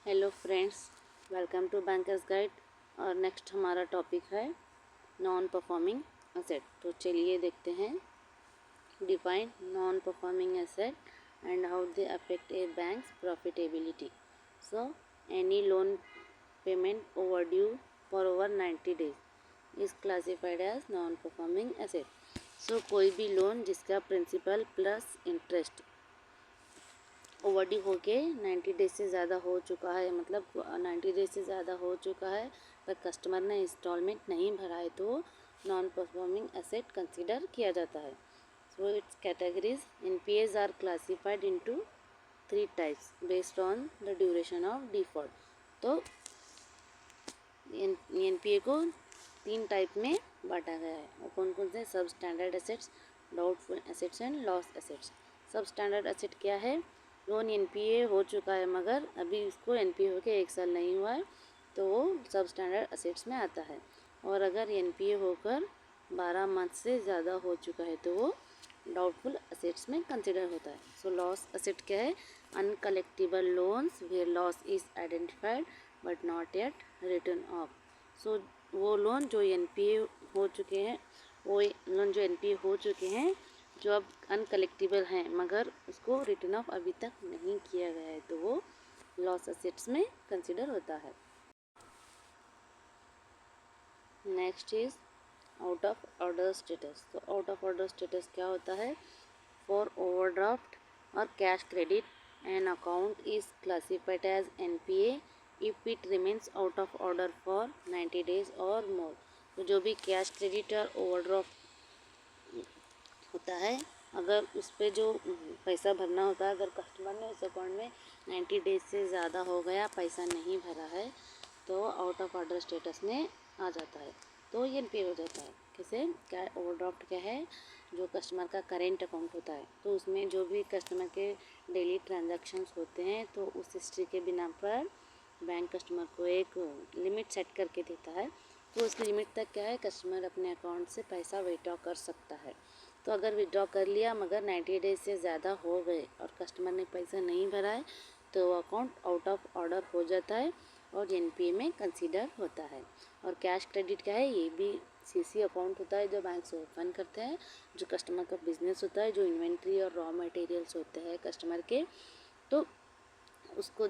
Hello friends, welcome to bankers guide. और next हमारा topic है नॉन परफॉर्मिंग एसेट। तो चलिए देखते हैं। Define non performing asset and how they affect a bank's profitability. So any loan payment over due for over 90 days is classified as non performing asset. So कोई भी loan जिसका principal plus interest overdue होके 90 days से ज़्यादा हो चुका है, मतलब 90 डेज से ज़्यादा हो चुका है पर कस्टमर ने इंस्टॉलमेंट नहीं भरा है तो नॉन परफॉर्मिंग एसेट कंसीडर किया जाता है। So its categories NPAs are classified into 3 types based on the duration of default. तो एनपीए को 3 टाइप में बांटा गया है। और कौन कौन से? सब standard assets, doubtful assets and loss assets. सब स्टैंडर्ड एसेट क्या है? लोन एनपीए हो चुका है मगर अभी उसको एनपीए होके 1 साल नहीं हुआ है तो वो सब स्टैंडर्ड एसेट्स में आता है। और अगर एनपीए होकर 12 मंथ से ज़्यादा हो चुका है तो वो डाउटफुल एसेट्स में कंसिडर होता है। सो लॉस एसेट क्या है? Uncollectible loans where loss is identified but not yet return off. So वो लोन जो एनपीए हो चुके हैं, वो लोन जो एनपीए हो चुके हैं जो अब अनकलेक्टिबल हैं मगर उसको रिटर्न ऑफ अभी तक नहीं किया गया है तो वो लॉस एसेट्स में कंसिडर होता है। Next is out of order status. तो आउट ऑफ ऑर्डर स्टेटस क्या होता है? फॉर ओवरड्राफ्ट और cash credit an account is classified as NPA if it remains out of order for 90 days और मोर। तो जो भी कैश क्रेडिट और ओवरड्राफ्ट होता है, अगर उस पर जो पैसा भरना होता है, अगर कस्टमर ने उस अकाउंट में 90 डेज से ज़्यादा हो गया पैसा नहीं भरा है तो आउट ऑफ ऑर्डर स्टेटस में आ जाता है, तो ये पे हो जाता है। कैसे? क्या ओवरड्राफ्ट क्या है? जो कस्टमर का करेंट अकाउंट होता है तो उसमें जो भी कस्टमर के डेली ट्रांजैक्शंस होते हैं तो उस हिस्ट्री के बिना पर बैंक कस्टमर को एक लिमिट सेट करके देता है। तो उस लिमिट तक क्या है, कस्टमर अपने अकाउंट से पैसा विड्रॉ कर सकता है। तो अगर विड्रॉ कर लिया मगर 90 डेज से ज़्यादा हो गए और कस्टमर ने पैसा नहीं भरा है तो अकाउंट आउट ऑफ ऑर्डर हो जाता है और एनपीए में कंसीडर होता है। और कैश क्रेडिट क्या है? ये भी सीसी अकाउंट होता है जो बैंक से ओपन करते हैं, जो कस्टमर का बिजनेस होता है, जो इन्वेंट्री और रॉ मटेरियल्स होते हैं कस्टमर के, तो उसको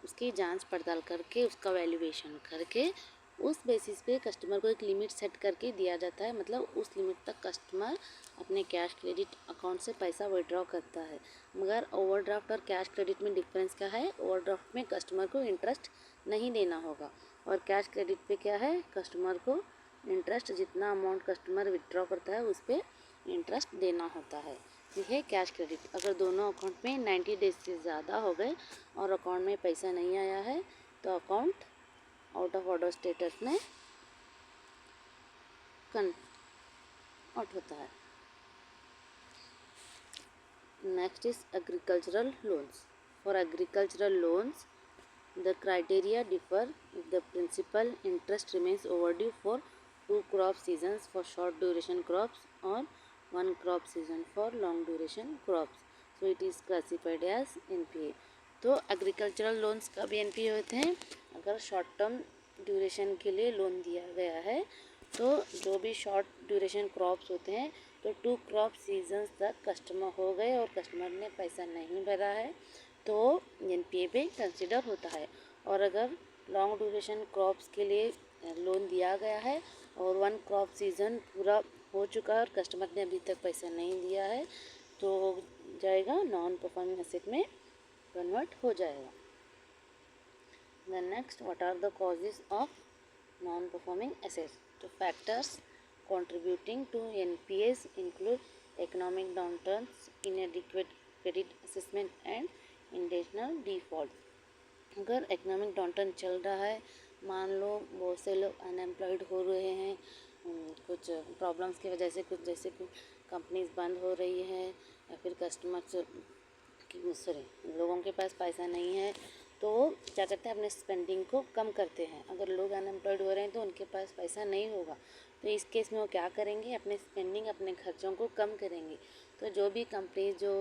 उसकी जांच पड़ताल करके उसका वैल्यूएशन करके उस बेसिस पे कस्टमर को एक लिमिट सेट करके दिया जाता है। मतलब उस लिमिट तक कस्टमर अपने कैश क्रेडिट अकाउंट से पैसा विड्रॉ करता है। मगर ओवरड्राफ्ट और कैश क्रेडिट में डिफरेंस क्या है? ओवरड्राफ्ट में कस्टमर को इंटरेस्ट नहीं देना होगा और कैश क्रेडिट पे क्या है? कस्टमर को इंटरेस्ट जितना अमाउंट कस्टमर विड्रॉ करता है उस पर इंटरेस्ट देना होता है। ये है कैश क्रेडिट। अगर दोनों अकाउंट में 90 डेज से ज़्यादा हो गए और अकाउंट में पैसा नहीं आया है तो account out of order status में आउट होता है। Next is agricultural loans. For agricultural loans the criteria differ if the principal interest remains overdue for 2 crop seasons for short duration crops और 1 crop season for long duration crops. So it is classified as NPA. तो agricultural loans कब NPA होते हैं? अगर short term duration के लिए loan दिया गया है तो जो भी शॉर्ट ड्यूरेशन क्रॉप्स होते हैं तो 2 क्रॉप सीजन्स तक कस्टमर हो गए और कस्टमर ने पैसा नहीं भरा है तो एनपीए पे कंसिडर होता है। और अगर लॉन्ग ड्यूरेशन क्रॉप्स के लिए लोन दिया गया है और 1 क्रॉप सीजन पूरा हो चुका है और कस्टमर ने अभी तक पैसा नहीं दिया है तो जाएगा नॉन परफॉर्मिंग एसेट में कन्वर्ट हो जाएगा। The next, what are the causes of non-performing assets? The factors contributing to NPAs include economic downturns, inadequate credit assessment and intentional default. अगर इकोनॉमिक डाउनटर्न चल रहा है, मान लो बहुत से लोग अनएम्प्लॉयड हो रहे हैं, कुछ प्रॉब्लम्स की वजह से, कुछ जैसे कि कंपनीज बंद हो रही है या फिर कस्टमर्स लोगों के पास पैसा नहीं है तो क्या करते हैं? अपने स्पेंडिंग को कम करते हैं। अगर लोग अनएम्प्लॉयड हो रहे हैं तो उनके पास पैसा नहीं होगा तो इस केस में वो क्या करेंगे? अपने स्पेंडिंग, अपने खर्चों को कम करेंगे। तो जो भी कंपनी जो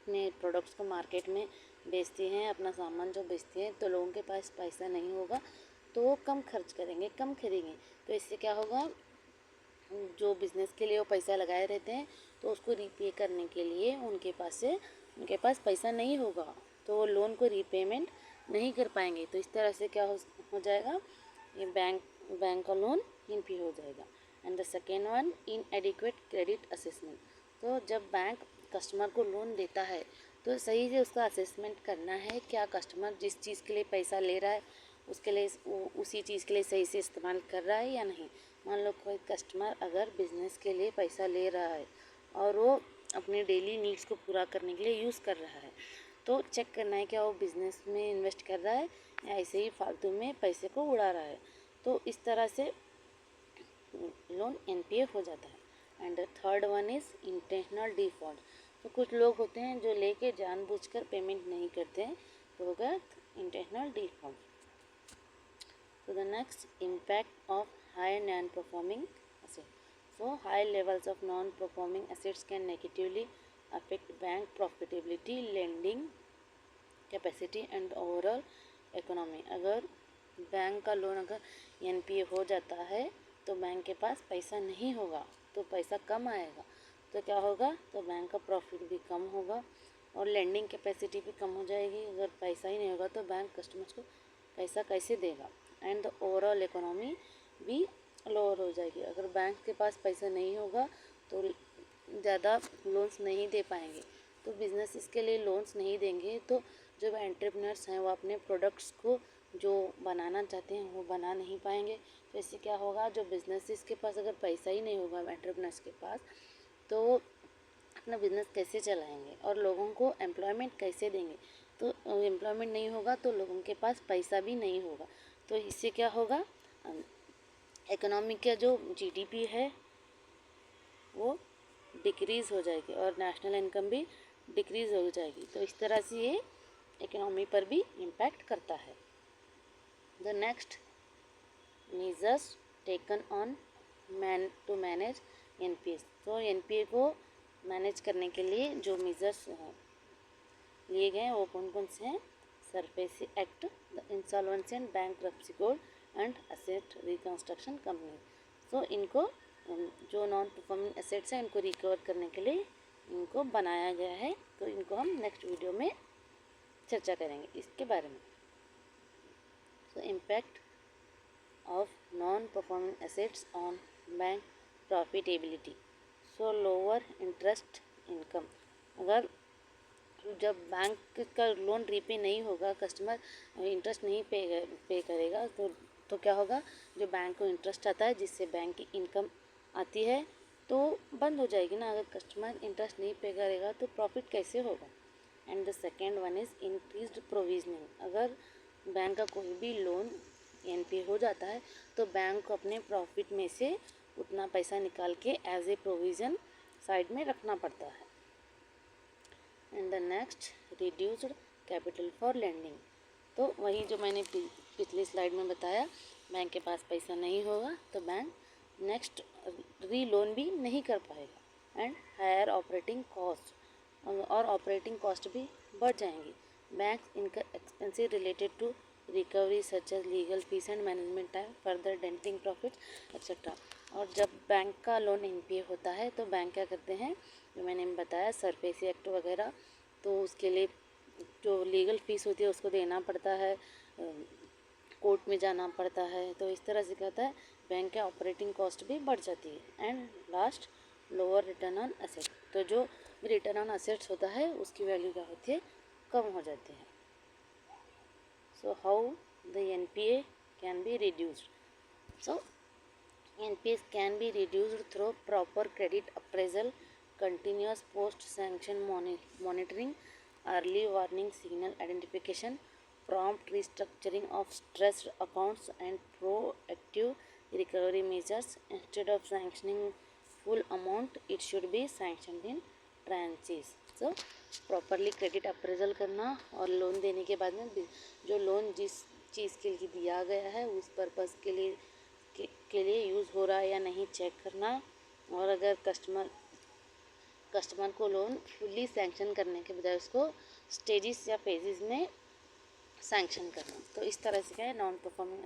अपने प्रोडक्ट्स को मार्केट में बेचती हैं, अपना सामान जो बेचती हैं, तो लोगों के पास पैसा नहीं होगा तो वो कम खर्च करेंगे, कम खरीदेंगे। तो इससे क्या होगा, जो बिज़नेस के लिए वो पैसा लगाए रहते हैं तो उसको रीपे करने के लिए उनके पास पैसा नहीं होगा, तो वो लोन को रीपेमेंट नहीं कर पाएंगे। तो इस तरह से क्या हो जाएगा, ये बैंक का लोन एनपीए हो जाएगा। And the second one, इनएडिक्वेट credit assessment. तो जब बैंक कस्टमर को लोन देता है तो सही से उसका असेसमेंट करना है, क्या कस्टमर जिस चीज़ के लिए पैसा ले रहा है उसके लिए उसी चीज़ के लिए सही से इस्तेमाल कर रहा है या नहीं। मान लो कोई कस्टमर अगर बिज़नेस के लिए पैसा ले रहा है और वो अपने डेली नीड्स को पूरा करने के लिए यूज़ कर रहा है, तो चेक करना है क्या वो बिज़नेस में इन्वेस्ट कर रहा है या ऐसे ही फालतू में पैसे को उड़ा रहा है। तो इस तरह से लोन एनपीए हो जाता है। And third one is intentional default. तो कुछ लोग होते हैं जो लेके जानबूझकर पेमेंट नहीं करते हैं, तो होगा intentional default. So the next, impact of high non-performing assets. So high levels of non-performing assets can negatively affect bank profitability, lending capacity and overall economy. अगर बैंक का लोन अगर एनपीए हो जाता है तो बैंक के पास पैसा नहीं होगा, तो पैसा कम आएगा, तो क्या होगा, तो बैंक का प्रॉफिट भी कम होगा और लेंडिंग कैपेसिटी भी कम हो जाएगी। अगर पैसा ही नहीं होगा तो बैंक कस्टमर्स को पैसा कैसे देगा। एंड द ओवरऑल इकोनॉमी भी लोअर हो जाएगी। अगर बैंक के पास पैसा नहीं होगा तो ज़्यादा लोन्स नहीं दे पाएंगे, तो बिजनेस इसके लिए लोन्स नहीं देंगे, तो जो एंटरप्रेन्योर्स हैं वो अपने प्रोडक्ट्स को जो बनाना चाहते हैं वो बना नहीं पाएंगे। तो इससे क्या होगा, जो बिजनेस के पास अगर पैसा ही नहीं होगा एंटरप्रेन्योर्स के पास, तो अपना बिजनेस कैसे चलाएंगे और लोगों को एम्प्लॉयमेंट कैसे देंगे। तो एम्प्लॉयमेंट नहीं होगा तो लोगों के पास पैसा भी नहीं होगा, तो इससे क्या होगा, इकोनॉमी का जो जीडीपी है वो डिक्रीज़ हो जाएगी और नेशनल इनकम भी डिक्रीज़ हो जाएगी। तो इस तरह से ये इकोनॉमी पर भी इम्पैक्ट करता है। The next, measures taken on to manage NPA. तो एनपीए को मैनेज करने के लिए जो मेजर्स लिए गए हैं वो कौन कौन से हैं, SARFAESI act, the insolvency and bankruptcy code and asset reconstruction company. तो इनको जो नॉन परफॉर्मिंग एसेट्स हैं इनको रिकवर करने के लिए इनको बनाया गया है। तो इनको हम नेक्स्ट वीडियो में चर्चा करेंगे इसके बारे में। सो impact of non performing assets on bank profitability. So lower interest income. अगर जब बैंक का लोन रीपे नहीं होगा, कस्टमर इंटरेस्ट नहीं पे करेगा, तो क्या होगा, जो बैंक को इंटरेस्ट आता है जिससे बैंक की इनकम आती है तो बंद हो जाएगी ना। अगर कस्टमर इंटरेस्ट नहीं पे करेगा तो प्रॉफिट कैसे होगा। And the second one is increased provisioning. अगर बैंक का कोई भी लोन एनपीए हो जाता है तो बैंक को अपने प्रॉफिट में से उतना पैसा निकाल के एज ए प्रोविज़न साइड में रखना पड़ता है। And the next, reduced capital for lending. तो वही जो मैंने पिछली स्लाइड में बताया, बैंक के पास पैसा नहीं होगा तो बैंक नेक्स्ट री लोन भी नहीं कर पाएगा। एंड हायर ऑपरेटिंग कॉस्ट, और ऑपरेटिंग कॉस्ट भी बढ़ जाएंगी। बैंक इनका expensive related to recovery such as legal fees and management time further denting profits etcetera. और जब बैंक का लोन एनपीए होता है तो बैंक क्या करते हैं, जो मैंने बताया सरफेसी एक्ट वगैरह, तो उसके लिए जो लीगल फीस होती है उसको देना पड़ता है, कोर्ट में जाना पड़ता है। तो इस तरह से क्या होता है, बैंक के ऑपरेटिंग कॉस्ट भी बढ़ जाती है। And last, lower return on asset. तो जो रिटर्न ऑन एसेट्स होता है उसकी वैल्यू क्या होती है, कम हो जाती है। So how the NPA can be reduced. So NPAs can be reduced through proper credit appraisal, continuous post-sanction monitoring, early warning signal identification, prompt restructuring of stressed accounts, and proactive recovery measures. Instead of sanctioning full amount, it should be sanctioned in tranches. So, properly credit appraisal करना और loan देने के बाद में जो loan जिस चीज़ के लिए दिया गया है उस पर्पज़ के लिए यूज़ हो रहा है या नहीं चेक करना। और अगर कस्टमर कस्टमर को लोन फुल्ली सैंक्शन करने के बजाय उसको स्टेजेस या फेजेस में सैंक्शन करना। तो इस तरह से क्या है, नॉन परफॉर्मिंग